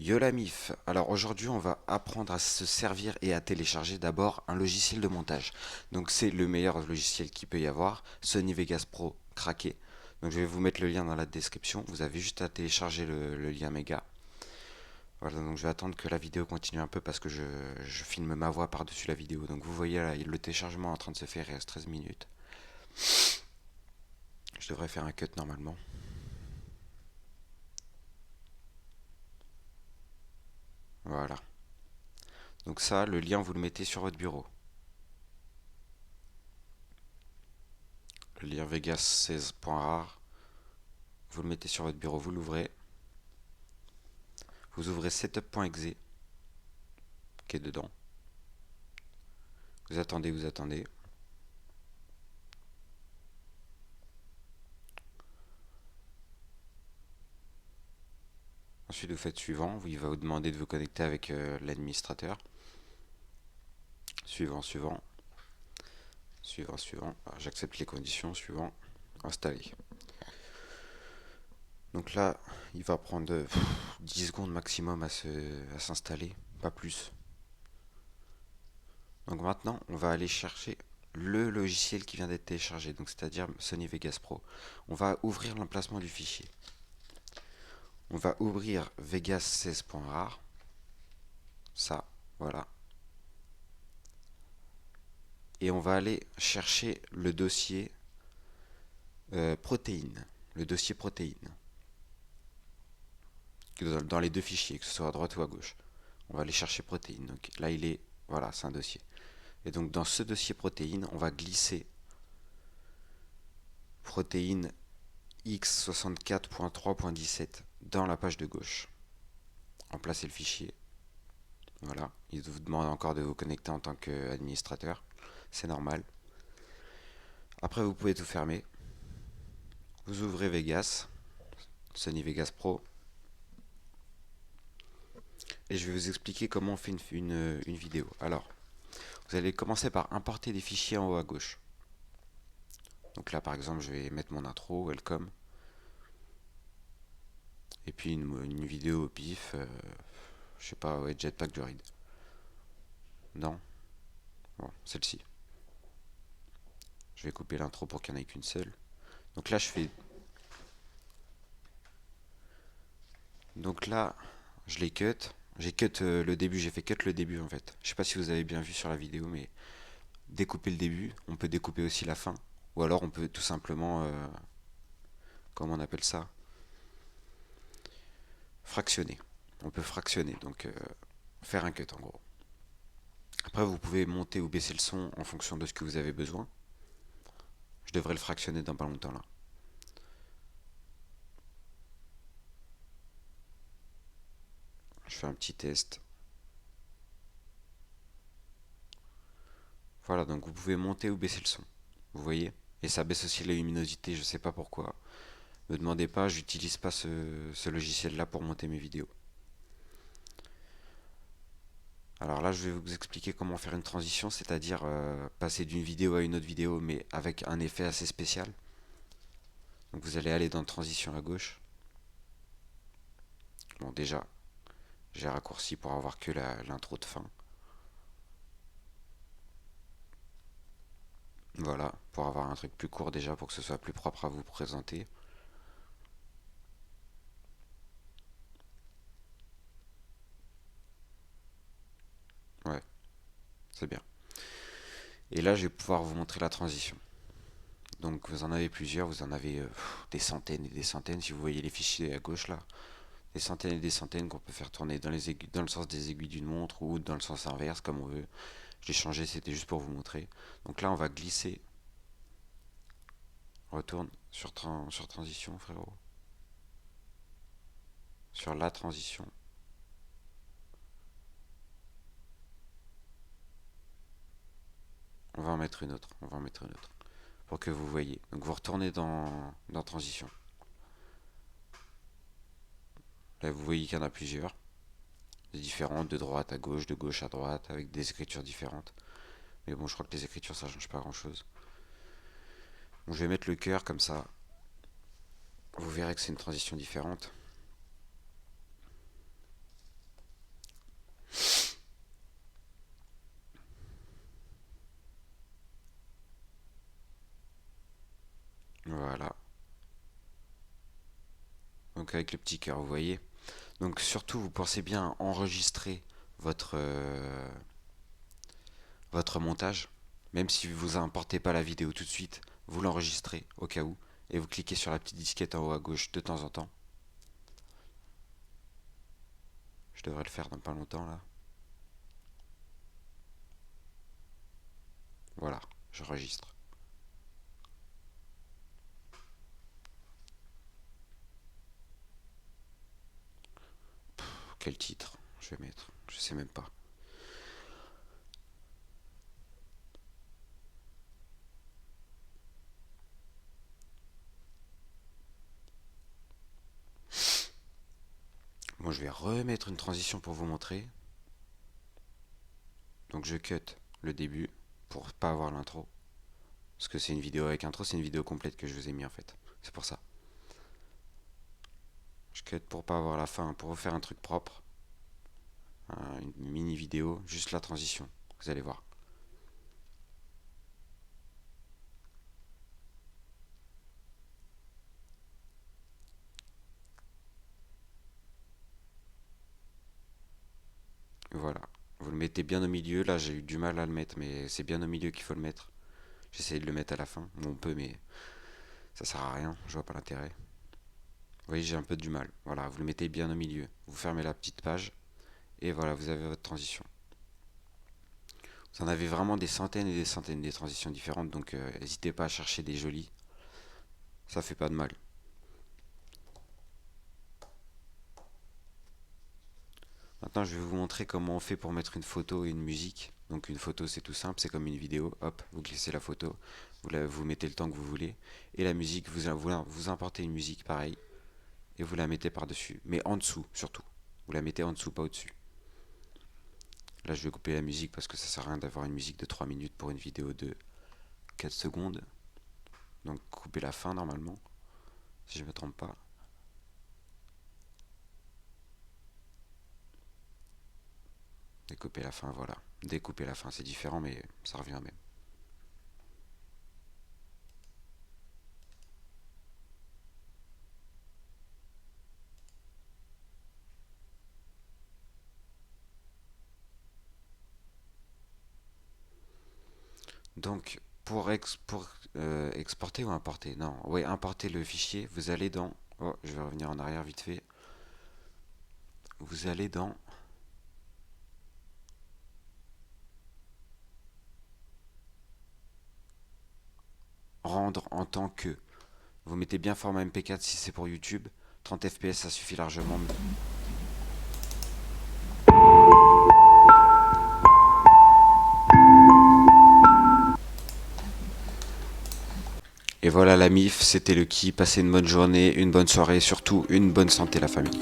Yo la mif. Alors aujourd'hui on va apprendre à se servir et à télécharger d'abord un logiciel de montage. Donc c'est le meilleur logiciel qu'il peut y avoir, Sony Vegas Pro craqué. Donc je vais vous mettre le lien dans la description, vous avez juste à télécharger le lien méga. Voilà, donc je vais attendre que la vidéo continue un peu parce que je filme ma voix par-dessus la vidéo. Donc vous voyez là, le téléchargement est en train de se faire, il reste 13 minutes. Je devrais faire un cut normalement. Voilà. Donc ça, le lien vous le mettez sur votre bureau. Le lien Vegas 16.rar. Vous le mettez sur votre bureau, vous l'ouvrez. Vous ouvrez setup.exe qui est dedans. Vous attendez, vous attendez. Ensuite, vous faites suivant. Il va vous demander de vous connecter avec l'administrateur. Suivant, suivant. Suivant, suivant. J'accepte les conditions. Suivant. Installer. Donc là, il va prendre 10 secondes maximum à s'installer. Pas plus. Donc maintenant, on va aller chercher le logiciel qui vient d'être téléchargé. Donc c'est-à-dire Sony Vegas Pro. On va ouvrir l'emplacement du fichier. On va ouvrir Vegas 16.rar. Ça, voilà. Et on va aller chercher le dossier protéines. Le dossier protéines. Dans les deux fichiers, que ce soit à droite ou à gauche. On va aller chercher protéines. Donc là, il est. Voilà, c'est un dossier. Et donc dans ce dossier protéines, on va glisser protéines x64.3.17 dans la page de gauche. Remplacer le fichier. Voilà. Il vous demande encore de vous connecter en tant qu'administrateur. C'est normal. Après, vous pouvez tout fermer. Vous ouvrez Vegas, Sony Vegas Pro. Et je vais vous expliquer comment on fait une vidéo. Alors, vous allez commencer par importer des fichiers en haut à gauche. Donc là, par exemple, je vais mettre mon intro, welcome. Et puis une vidéo au pif, je sais pas, ouais, Jetpack Joyride. Non. Bon, celle-ci. Je vais couper l'intro pour qu'il n'y en ait qu'une seule. Donc là, je fais. Donc là, je les cut. J'ai cut le début, j'ai fait cut le début en fait. Je sais pas si vous avez bien vu sur la vidéo, mais découper le début, on peut découper aussi la fin. Ou alors on peut tout simplement, comment on appelle ça? Fractionner. On peut fractionner, donc faire un cut en gros. Après, vous pouvez monter ou baisser le son en fonction de ce que vous avez besoin. Je devrais le fractionner dans pas longtemps là. Je fais un petit test. Voilà, donc vous pouvez monter ou baisser le son. Vous voyez? Et ça baisse aussi la luminosité, je sais pas pourquoi. Me demandez pas, j'utilise pas ce logiciel là pour monter mes vidéos. Alors là, je vais vous expliquer comment faire une transition, c'est-à-dire passer d'une vidéo à une autre vidéo, mais avec un effet assez spécial. Donc vous allez aller dans transition à gauche. Bon, déjà, j'ai raccourci pour avoir que l'intro de fin. Voilà, pour avoir un truc plus court déjà, pour que ce soit plus propre à vous présenter. Ouais, c'est bien. Et là, je vais pouvoir vous montrer la transition. Donc vous en avez plusieurs, vous en avez des centaines et des centaines, si vous voyez les fichiers à gauche là. Des centaines et des centaines qu'on peut faire tourner dans le sens des aiguilles d'une montre ou dans le sens inverse comme on veut. Je l'ai changé, c'était juste pour vous montrer. Donc là, on va glisser. Retourne sur transition, frérot. Sur la transition. On va en mettre une autre. On va en mettre une autre. Pour que vous voyez. Donc vous retournez dans transition. Là, vous voyez qu'il y en a plusieurs. Des différentes, de droite à gauche, de gauche à droite, avec des écritures différentes. Mais bon, je crois que les écritures, ça change pas grand-chose. Bon, je vais mettre le cœur comme ça. Vous verrez que c'est une transition différente. Voilà. Donc avec le petit cœur, vous voyez. Donc surtout, vous pensez bien enregistrer votre montage. Même si vous importez pas la vidéo tout de suite, vous l'enregistrez au cas où. Et vous cliquez sur la petite disquette en haut à gauche de temps en temps. Je devrais le faire dans pas longtemps là. Voilà, j'enregistre. Quel titre je vais mettre? Je sais même pas. Bon, je vais remettre une transition pour vous montrer. Donc je cut le début pour pas avoir l'intro. Parce que c'est une vidéo avec intro, c'est une vidéo complète que je vous ai mis en fait. C'est pour ça. Je cut pour pas avoir la fin, pour vous faire un truc propre. Une mini vidéo, juste la transition. Vous allez voir. Voilà. Vous le mettez bien au milieu. Là, j'ai eu du mal à le mettre, mais c'est bien au milieu qu'il faut le mettre. J'essaie de le mettre à la fin. Bon, on peut, mais ça sert à rien. Je vois pas l'intérêt. Vous voyez, j'ai un peu du mal. Voilà, vous le mettez bien au milieu. Vous fermez la petite page. Et voilà, vous avez votre transition. Vous en avez vraiment des centaines et des centaines de transitions différentes. Donc, n'hésitez pas à chercher des jolies. Ça fait pas de mal. Maintenant, je vais vous montrer comment on fait pour mettre une photo et une musique. Donc une photo, c'est tout simple, c'est comme une vidéo. Hop, vous glissez la photo, vous mettez le temps que vous voulez. Et la musique, vous importez une musique pareil, et vous la mettez par-dessus. Mais en dessous, surtout. Vous la mettez en dessous, pas au-dessus. Là, je vais couper la musique parce que ça sert à rien d'avoir une musique de 3 minutes pour une vidéo de 4 secondes. Donc couper la fin normalement, si je ne me trompe pas. Découper la fin, voilà. Découper la fin, c'est différent, mais ça revient même. Donc, pour exporter ou importer, non, ouais, importer le fichier, vous allez dans, oh, je vais revenir en arrière vite fait, vous allez dans rendre en tant que, vous mettez bien format MP4 si c'est pour YouTube, 30 fps ça suffit largement. Et voilà la MIF, c'était le qui, passez une bonne journée, une bonne soirée, surtout une bonne santé la famille.